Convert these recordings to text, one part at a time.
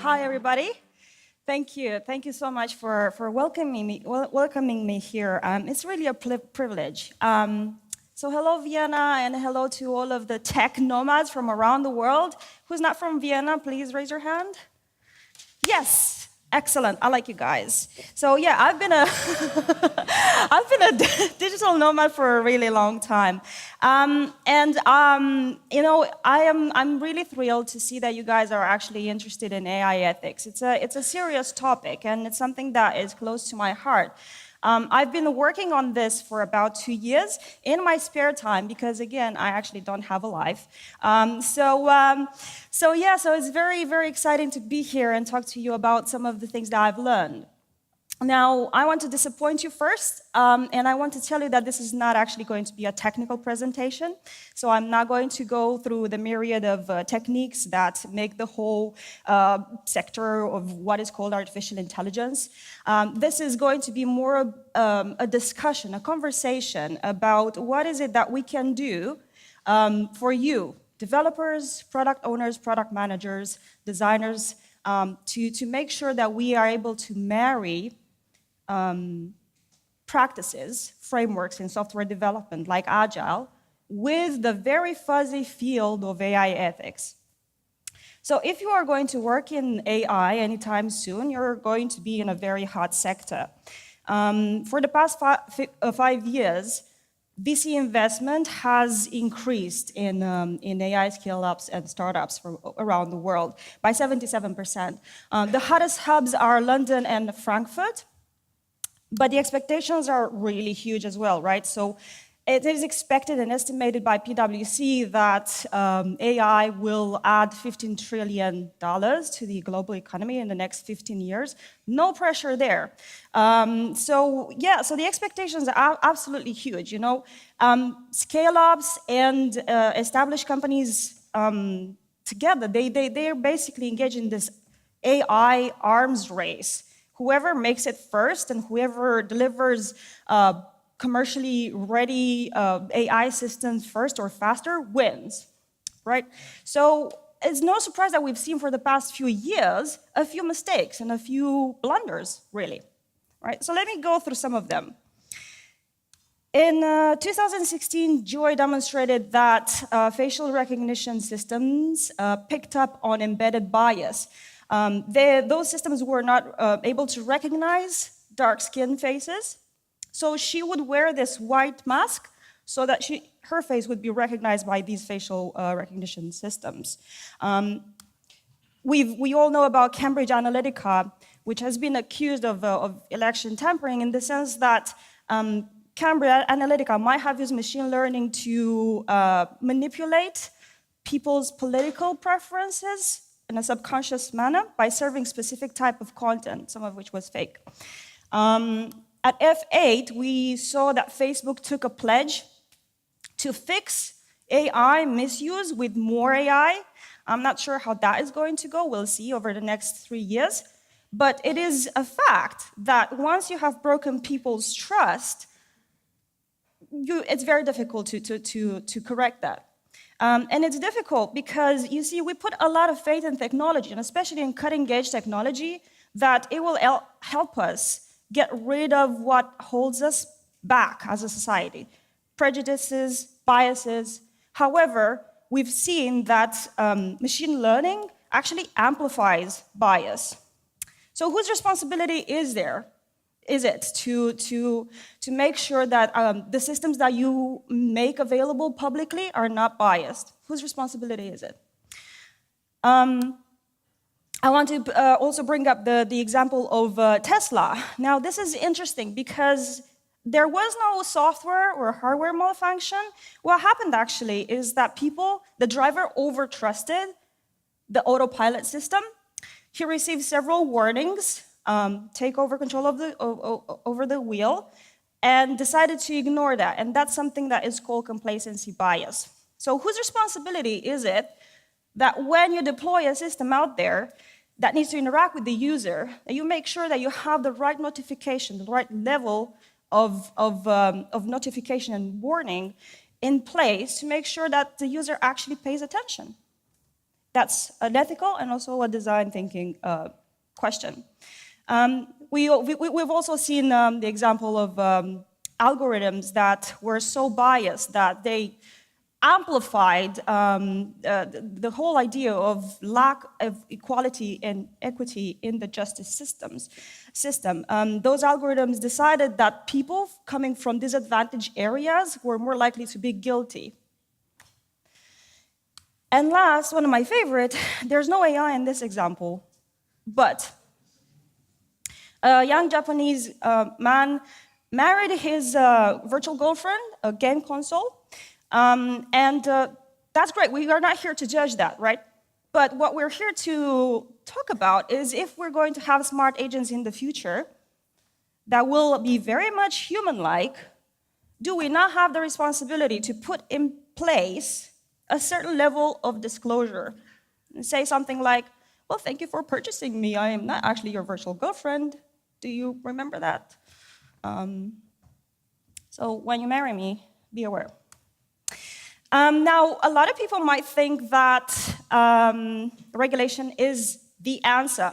Hi, everybody. Thank you. Thank you so much for welcoming me here. It's really a privilege. So hello, Vienna, and hello to all of the tech nomads from around the world. Who's not from Vienna, please raise your hand. Yes, excellent. I like you guys. So yeah, I've been a digital nomad for a really long time, you know, I'm really thrilled to see that you guys are actually interested in AI ethics. It's a serious topic, and it's something that is close to my heart. I've been working on this for about 2 years in my spare time because, again, I actually don't have a life. So it's very, very exciting to be here and talk to you about some of the things that I've learned. Now, I want to disappoint you first, and I want to tell you that this is not actually going to be a technical presentation. So I'm not going to go through the myriad of techniques that make the whole sector of what is called artificial intelligence. This is going to be more a discussion, a conversation about what is it that we can do for you, developers, product owners, product managers, designers, to make sure that we are able to marry practices, frameworks in software development like Agile with the very fuzzy field of AI ethics. So if you are going to work in AI anytime soon, you're going to be in a very hot sector. For the past 5 years, VC investment has increased in AI scale-ups and startups from around the world by 77%. The hottest hubs are London and Frankfurt, but the expectations are really huge as well, right? So it is expected and estimated by PwC that AI will add $15 trillion to the global economy in the next 15 years. No pressure there. So the expectations are absolutely huge. You know, scale-ups and established companies together, they're basically engaged in this AI arms race. Whoever makes it first and whoever delivers commercially ready AI systems first or faster wins, right? So it's no surprise that we've seen for the past few years a few mistakes and a few blunders, really, right? So let me go through some of them. In 2016, Joy demonstrated that facial recognition systems picked up on embedded bias. Those systems were not able to recognize dark-skinned faces. So she would wear this white mask so that her face would be recognized by these facial recognition systems. We all know about Cambridge Analytica, which has been accused of election tampering in the sense that Cambridge Analytica might have used machine learning to manipulate people's political preferences in a subconscious manner by serving specific type of content, some of which was fake. At F8, we saw that Facebook took a pledge to fix AI misuse with more AI. I'm not sure how that is going to go. We'll see over the next 3 years. But it is a fact that once you have broken people's trust, it's very difficult to correct that. And it's difficult because, you see, we put a lot of faith in technology, and especially in cutting-edge technology, that it will help us get rid of what holds us back as a society, prejudices, biases. However, we've seen that machine learning actually amplifies bias. So whose responsibility is it to make sure that the systems that you make available publicly are not biased? Whose responsibility is it? I want to also bring up the example of Tesla. Now, this is interesting because there was no software or hardware malfunction. What happened actually is that the driver overtrusted the autopilot system. He received several warnings, take over control of over the wheel, and decided to ignore that. And that's something that is called complacency bias. So whose responsibility is it that when you deploy a system out there that needs to interact with the user, that you make sure that you have the right notification, the right level of notification and warning in place to make sure that the user actually pays attention? That's an ethical and also a design thinking question. We've also seen the example of algorithms that were so biased that they amplified the whole idea of lack of equality and equity in the justice system. Those algorithms decided that people coming from disadvantaged areas were more likely to be guilty. And last, one of my favorite, there's no AI in this example, but a young Japanese man married his virtual girlfriend, a game console, and that's great. We are not here to judge that, right? But what we're here to talk about is if we're going to have smart agents in the future that will be very much human-like, do we not have the responsibility to put in place a certain level of disclosure? And say something like, well, thank you for purchasing me. I am not actually your virtual girlfriend. Do you remember that? So when you marry me, be aware. Now, a lot of people might think that regulation is the answer.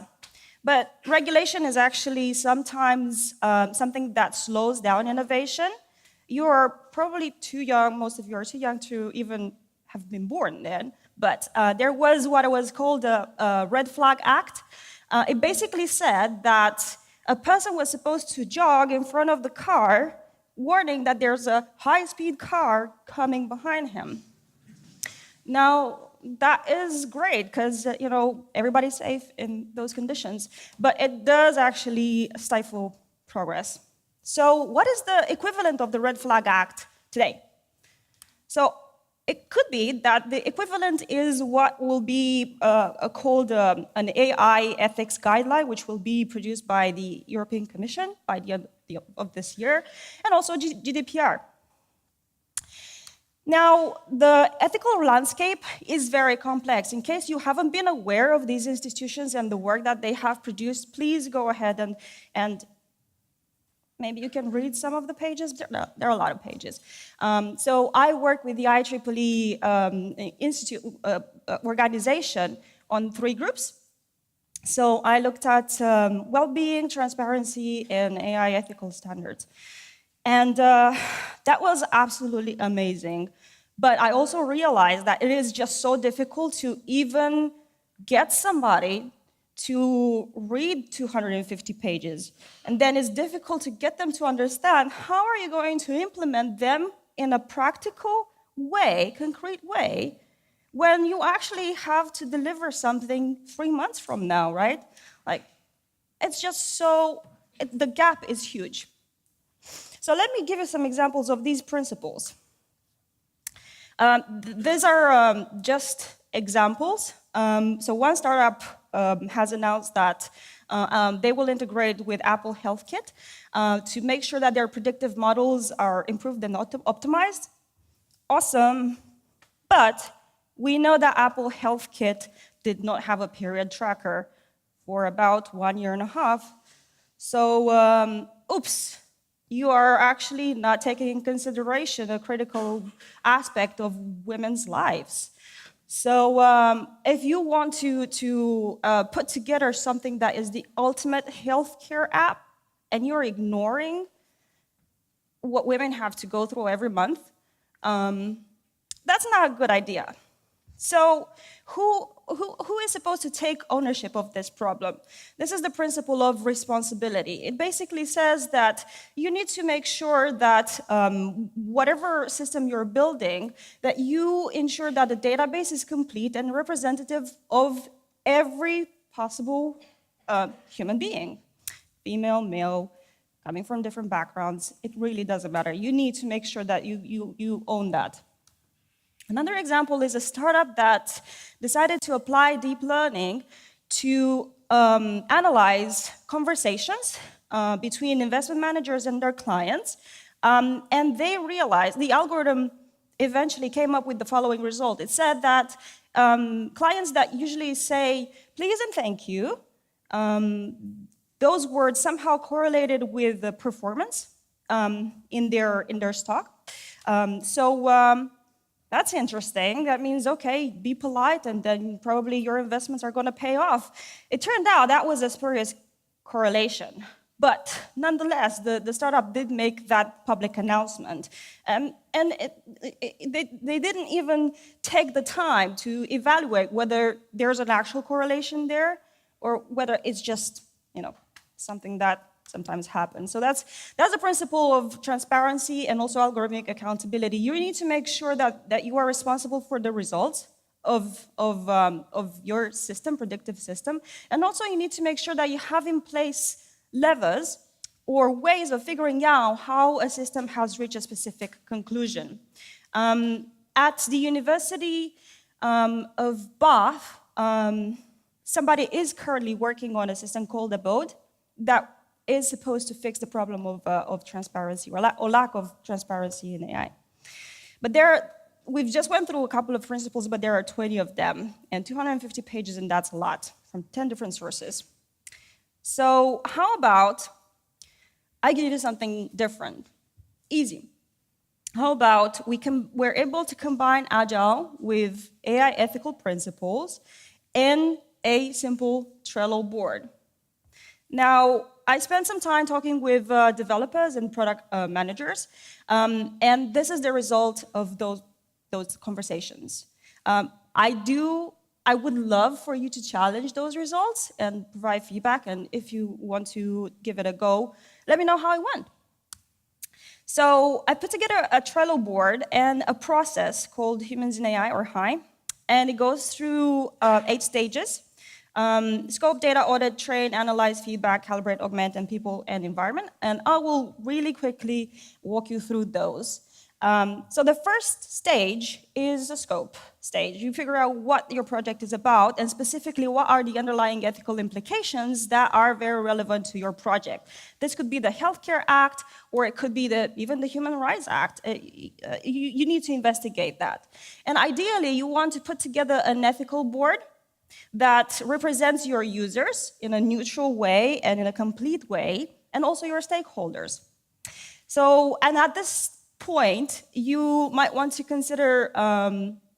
But regulation is actually sometimes something that slows down innovation. You are probably too young, most of you are too young to even have been born then, but there was what was called a Red Flag Act. It basically said that a person was supposed to jog in front of the car, warning that there's a high-speed car coming behind him. Now, that is great, because everybody's safe in those conditions, but it does actually stifle progress. So what is the equivalent of the Red Flag Act today? So it could be that the equivalent is what will be called an AI ethics guideline, which will be produced by the European Commission by the end of this year, and also GDPR. Now, the ethical landscape is very complex. In case you haven't been aware of these institutions and the work that they have produced, please go ahead and maybe you can read some of the pages. There are a lot of pages. So I work with the IEEE Institute organization on 3 groups. So I looked at well-being, transparency, and AI ethical standards. And that was absolutely amazing. But I also realized that it is just so difficult to even get somebody to read 250 pages. And then it's difficult to get them to understand how are you going to implement them in a practical way, concrete way, when you actually have to deliver something 3 months from now, right? Like, it's just so, the gap is huge. So let me give you some examples of these principles. These are just examples. So one startup has announced that they will integrate with Apple HealthKit to make sure that their predictive models are improved and optimized. Awesome, but we know that Apple HealthKit did not have a period tracker for about 1.5 years. So, oops, you are actually not taking in consideration a critical aspect of women's lives. So if you want to put together something that is the ultimate healthcare app, and you're ignoring what women have to go through every month, that's not a good idea. So who is supposed to take ownership of this problem? This is the principle of responsibility. It basically says that you need to make sure that whatever system you're building, that you ensure that the database is complete and representative of every possible human being, female, male, coming from different backgrounds. It really doesn't matter. You need to make sure that you own that. Another example is a startup that decided to apply deep learning to analyze conversations between investment managers and their clients. And they realized, the algorithm eventually came up with the following result. It said that clients that usually say, please and thank you, those words somehow correlated with the performance in their stock. that's interesting. That means, okay, be polite, and then probably your investments are going to pay off. It turned out that was a spurious correlation. But nonetheless, the startup did make that public announcement. And they didn't even take the time to evaluate whether there's an actual correlation there or whether it's just, something that sometimes happens. So that's the principle of transparency and also algorithmic accountability. You need to make sure that you are responsible for the results of your system, predictive system. And also you need to make sure that you have in place levers or ways of figuring out how a system has reached a specific conclusion. At the University of Bath, somebody is currently working on a system called averted that is supposed to fix the problem of transparency or lack of transparency in AI. But we've just went through a couple of principles, but there are 20 of them and 250 pages, and that's a lot from 10 different sources. So how about I give you something different, easy. How about we're able to combine Agile with AI ethical principles in a simple Trello board. Now, I spent some time talking with developers and product managers, and this is the result of those conversations. I would love for you to challenge those results and provide feedback, and if you want to give it a go, let me know how it went. So I put together a Trello board and a process called Humans in AI, or HI, and it goes through 8 stages. Scope, data, audit, train, analyze, feedback, calibrate, augment, and people and environment. And I will really quickly walk you through those. So the first stage is the scope stage. You figure out what your project is about, and specifically what are the underlying ethical implications that are very relevant to your project. This could be the Healthcare Act, or it could be even the Human Rights Act. You need to investigate that. And ideally, you want to put together an ethical board that represents your users in a neutral way and in a complete way, and also your stakeholders. So, and at this point, you might want to consider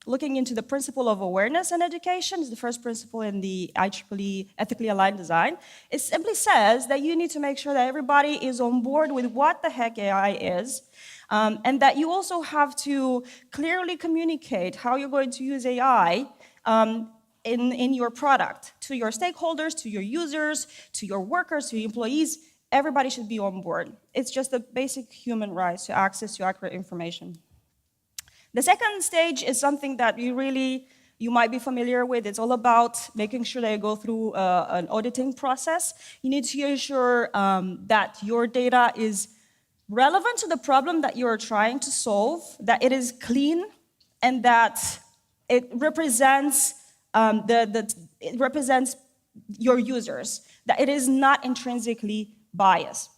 looking into the principle of awareness and education. It's the first principle in the IEEE ethically aligned design. It simply says that you need to make sure that everybody is on board with what the heck AI is, and that you also have to clearly communicate how you're going to use AI in your product to your stakeholders, to your users, to your workers, to your employees. Everybody should be on board. It's just a basic human right to access to accurate information. The second stage is something that you might be familiar with. It's all about making sure that you go through an auditing process. You need to ensure that your data is relevant to the problem that you're trying to solve, that it is clean, and that it represents your users, that it is not intrinsically biased.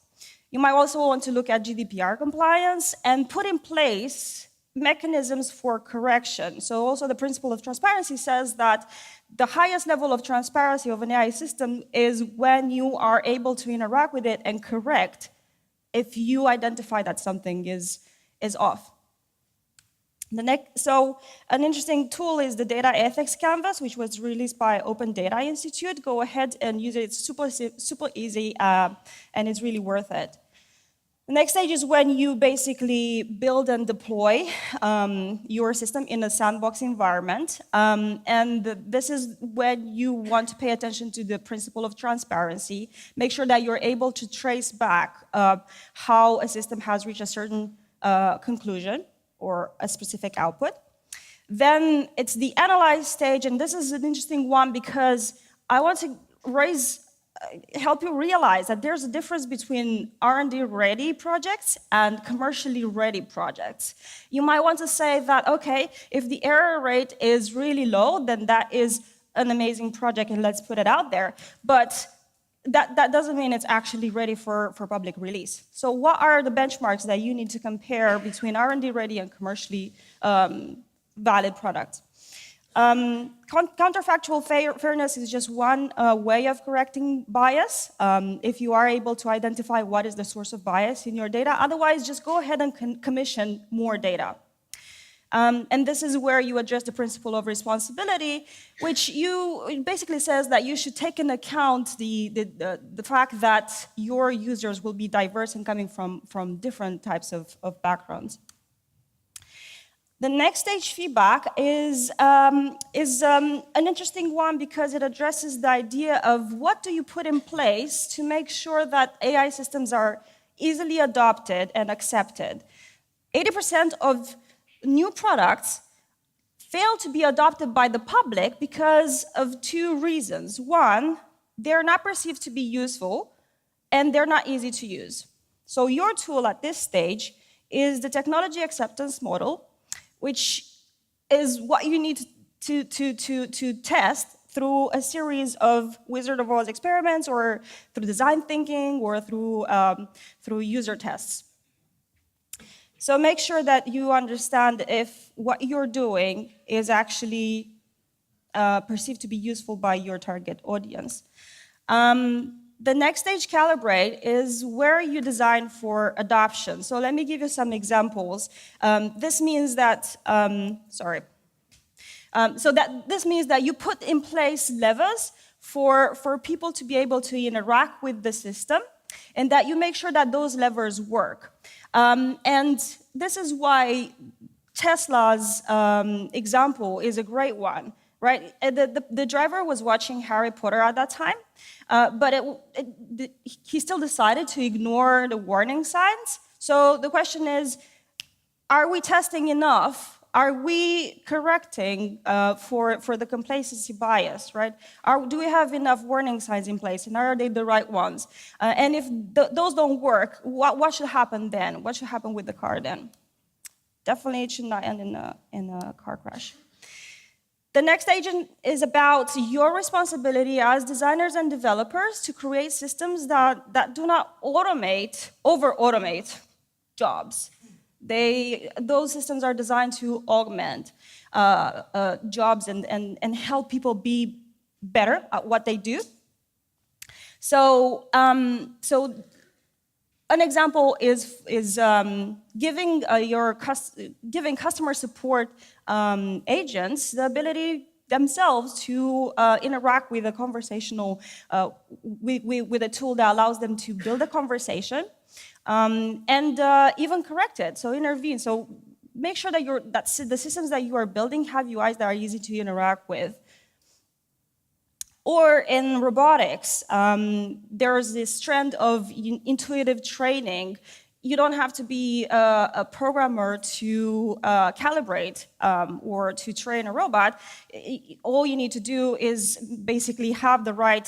You might also want to look at GDPR compliance and put in place mechanisms for correction. So also the principle of transparency says that the highest level of transparency of an AI system is when you are able to interact with it and correct if you identify that something is off. So an interesting tool is the Data Ethics Canvas, which was released by Open Data Institute. Go ahead and use it. It's super easy, and it's really worth it. The next stage is when you basically build and deploy your system in a sandbox environment. And this is when you want to pay attention to the principle of transparency. Make sure that you're able to trace back how a system has reached a certain conclusion or a specific output. Then it's the analyze stage, and this is an interesting one because I want to help you realize that there's a difference between R&D ready projects and commercially ready projects. You might want to say that, okay, if the error rate is really low, then that is an amazing project and let's put it out there. But that doesn't mean it's actually ready for public release. So what are the benchmarks that you need to compare between R&D ready and commercially valid products? Counterfactual fairness is just one way of correcting bias, if you are able to identify what is the source of bias in your data. Otherwise, just go ahead and commission more data. And this is where you address the principle of responsibility, which it basically says that you should take into account the fact that your users will be diverse and coming from different types of backgrounds. The next stage feedback is an interesting one because it addresses the idea of what do you put in place to make sure that AI systems are easily adopted and accepted. 80% of new products fail to be adopted by the public because of two reasons. One, they're not perceived to be useful, and they're not easy to use. So your tool at this stage is the technology acceptance model, which is what you need to test through a series of Wizard of Oz experiments, or through design thinking, or through user tests. So make sure that you understand if what you're doing is actually perceived to be useful by your target audience. The next stage, Calibrate, is where you design for adoption. So let me give you some examples. This means that, this means that you put in place levers for people to be able to interact with the system, and that you make sure that those levers work. And this is why Tesla's example is a great one. Right? The driver was watching Harry Potter at that time, but he still decided to ignore the warning signs. So the question is, are we testing enough? Are we correcting for the complacency bias, right? Do we have enough warning signs in place, and are they the right ones? And if those don't work, what should happen then? What should happen with the car then? Definitely it should not end in a car crash. The next agent is about your responsibility as designers and developers to create systems that do not over-automate jobs. Those systems are designed to augment jobs and help people be better at what they do. So an example is giving customer support agents the ability themselves to interact with a conversational, with a tool that allows them to build a conversation and even correct it, so intervene. So make sure that the systems that you are building have UIs that are easy to interact with. Or in robotics, there's this trend of intuitive training. You don't have to be a programmer to calibrate or to train a robot. All you need to do is basically have the right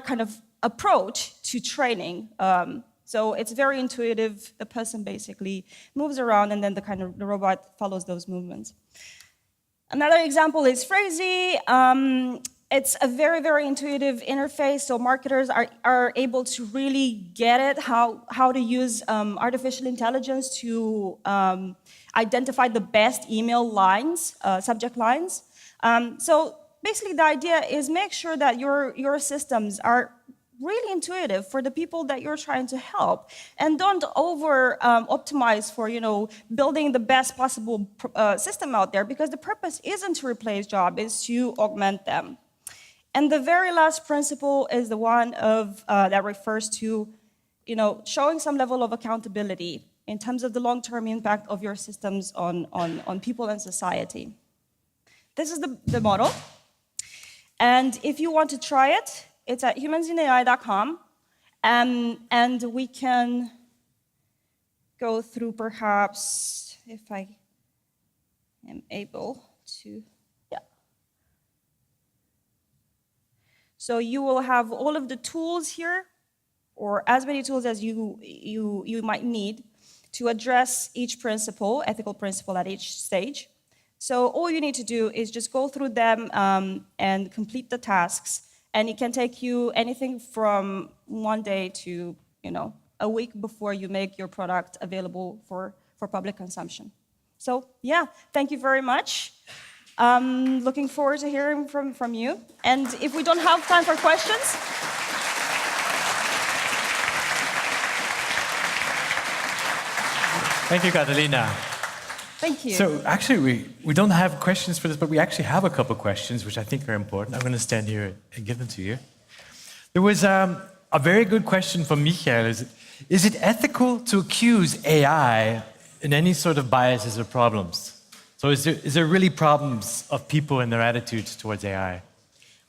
kind of approach to training. So it's very intuitive. The person basically moves around, and then the robot follows those movements. Another example is Phrasee. It's a very, very intuitive interface, so marketers are able to really get it, how to use artificial intelligence to identify the best email lines, subject lines. So basically the idea is make sure that your systems are really intuitive for the people that you're trying to help, and don't over optimize for building the best possible system out there, because the purpose isn't to replace jobs, it's to augment them. And the very last principle is the one of that refers to showing some level of accountability in terms of the long-term impact of your systems on people and society. This is the model, and if you want to try it, it's at humansinai.com, and we can go through, perhaps, if I am able to, yeah. So you will have all of the tools here, or as many tools as you might need to address each principle, ethical principle at each stage. So all you need to do is just go through them and complete the tasks. And it can take you anything from 1 day to a week before you make your product available for public consumption. So yeah, thank you very much. Looking forward to hearing from you. And if we don't have time for questions, Thank you, Catalina. Thank you. So actually, we don't have questions for this, but we actually have a couple questions, which I think are important. I'm going to stand here and give them to you. There was a very good question from Michael. Is it ethical to accuse AI in any sort of biases or problems? So is there really problems of people and their attitudes towards AI?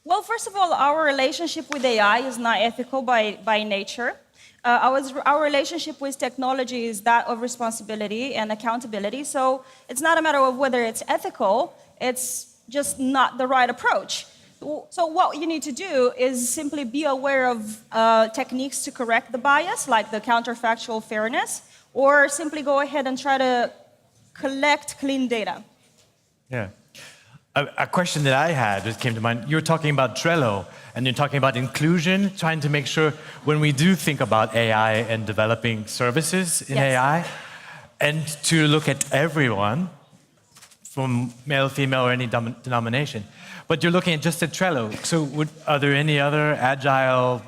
Well, first of all, our relationship with AI is not ethical by nature. Our relationship with technology is that of responsibility and accountability. So it's not a matter of whether it's ethical, it's just not the right approach. So what you need to do is simply be aware of techniques to correct the bias, like the counterfactual fairness, or simply go ahead and try to collect clean data. Yeah. A question that I had that came to mind, you were talking about Trello, and you're talking about inclusion, trying to make sure when we do think about AI and developing services in AI, and to look at everyone, from male, female, or any denomination. But you're looking at just at Trello. So are there any other agile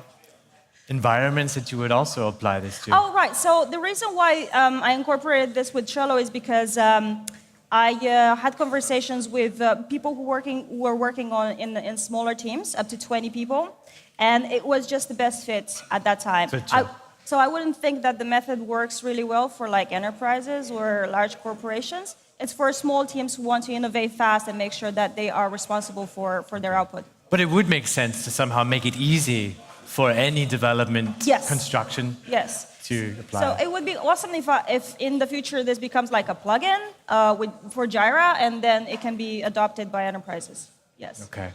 environments that you would also apply this to? Oh, right. So the reason why I incorporated this with Trello is because I had conversations with people who were working on in smaller teams, up to 20 people, and it was just the best fit at that time. So I wouldn't think that the method works really well for like enterprises or large corporations. It's for small teams who want to innovate fast and make sure that they are responsible for their output. But it would make sense to somehow make it easy for any development construction to apply. So it would be awesome if in the future this becomes like a plugin for Jira, and then it can be adopted by enterprises. Yes. Okay.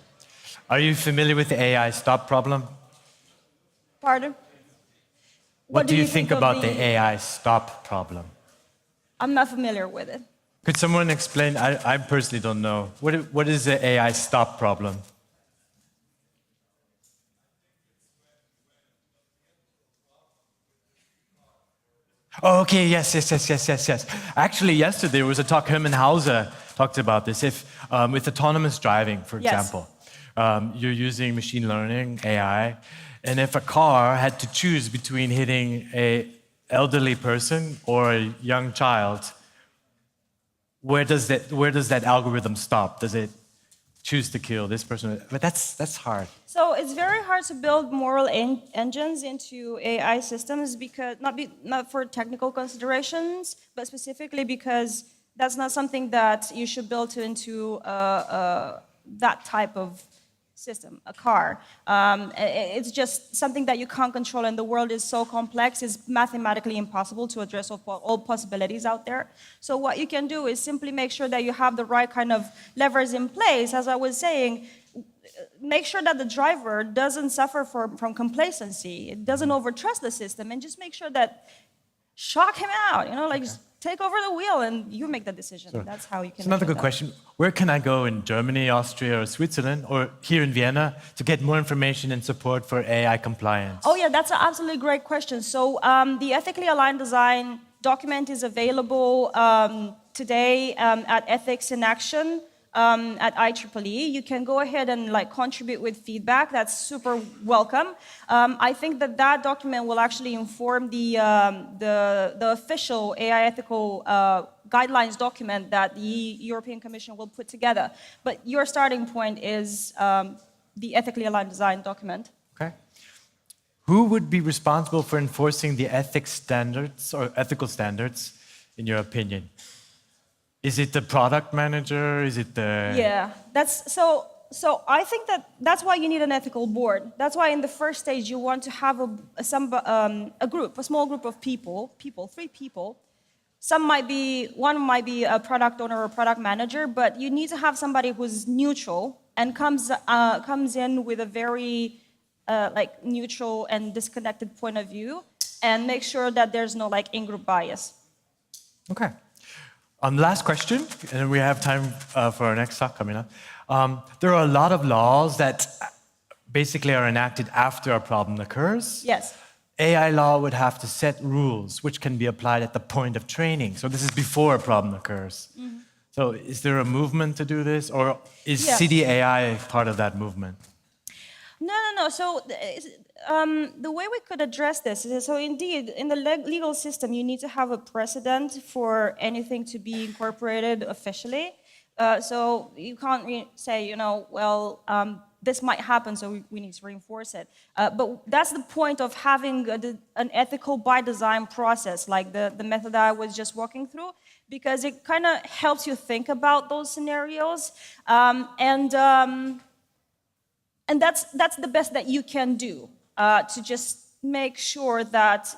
Are you familiar with the AI stop problem? Pardon? What do you think about the AI stop problem? I'm not familiar with it. Could someone explain? I personally don't know. What is the AI stop problem? Oh, okay, yes. Actually, yesterday there was a talk, Hermann Hauser talked about this. With autonomous driving, for example, you're using machine learning, AI, and if a car had to choose between hitting an elderly person or a young child, where does that algorithm stop? Does it choose to kill this person? But that's hard. So it's very hard to build moral engines into AI systems because not for technical considerations, but specifically because that's not something that you should build into that type of system, a car. It's just something that you can't control, and the world is so complex, it's mathematically impossible to address all possibilities out there. So what you can do is simply make sure that you have the right kind of levers in place. As I was saying, make sure that the driver doesn't suffer from complacency, it doesn't overtrust the system, and just make sure that shock him out, just take over the wheel and you make the decision. So that's how you can. It's another good question. Where can I go in Germany, Austria, or Switzerland, or here in Vienna to get more information and support for AI compliance? Oh yeah, that's an absolutely great question. So the Ethically Aligned Design document is available today at Ethics in Action at IEEE. You can go ahead and contribute with feedback. That's super welcome. I think that document will actually inform the official AI ethical guidelines document that the European Commission will put together. But your starting point is the Ethically Aligned Design document. Okay. Who would be responsible for enforcing the ethics standards or ethical standards, in your opinion? Is it the product manager? Is it the... Yeah, so I think that's why you need an ethical board. That's why in the first stage you want to have a small group of people, 3 people. One might be a product owner or a product manager, but you need to have somebody who's neutral and comes in with a very neutral and disconnected point of view, and make sure that there's no in-group bias. Okay. Last question, and we have time for our next talk coming up. There are a lot of laws that basically are enacted after a problem occurs. Yes. AI law would have to set rules which can be applied at the point of training. So this is before a problem occurs. Mm-hmm. So is there a movement to do this, or is CDAI part of that movement? No. So the way we could address this is, so indeed, in the legal system, you need to have a precedent for anything to be incorporated officially. So you can't say, well, this might happen, so we need to reinforce it. But that's the point of having an ethical by design process, like the method that I was just walking through, because it kind of helps you think about those scenarios. And that's the best that you can do to just make sure that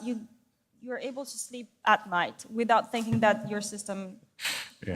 you're able to sleep at night without thinking that your system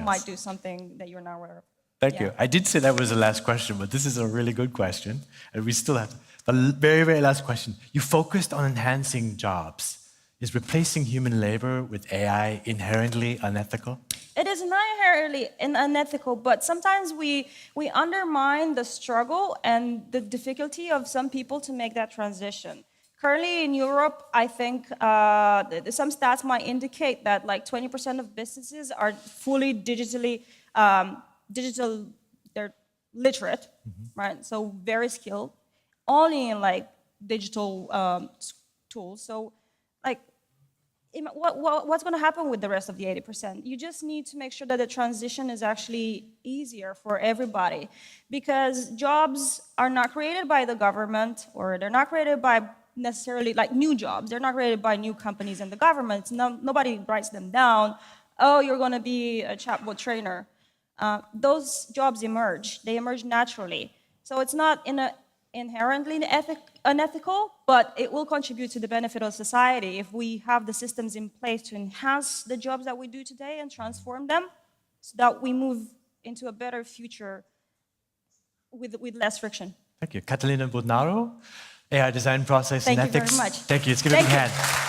might do something that you're not aware of. Thank you. I did say that was the last question, but this is a really good question. And we still have the very, very last question. You focused on enhancing jobs. Is replacing human labor with AI inherently unethical? It is not inherently unethical, but sometimes we undermine the struggle and the difficulty of some people to make that transition. Currently in Europe, I think some stats might indicate that like 20% of businesses are fully they're literate, right? So very skilled, only in like digital tools. So like, what's going to happen with the rest of the 80%? You just need to make sure that the transition is actually easier for everybody, because jobs are not created by the government, or they're not created by necessarily like new jobs. They're not created by new companies and the government. Nobody writes them down. Oh, you're going to be a chatbot trainer. Those jobs emerge. They emerge naturally. So it's not inherently unethical, but it will contribute to the benefit of society if we have the systems in place to enhance the jobs that we do today and transform them so that we move into a better future with less friction. Thank you. Catalina Butnaru, AI Design Process Thank and you Ethics. very much. Thank you. Let's give it a hand.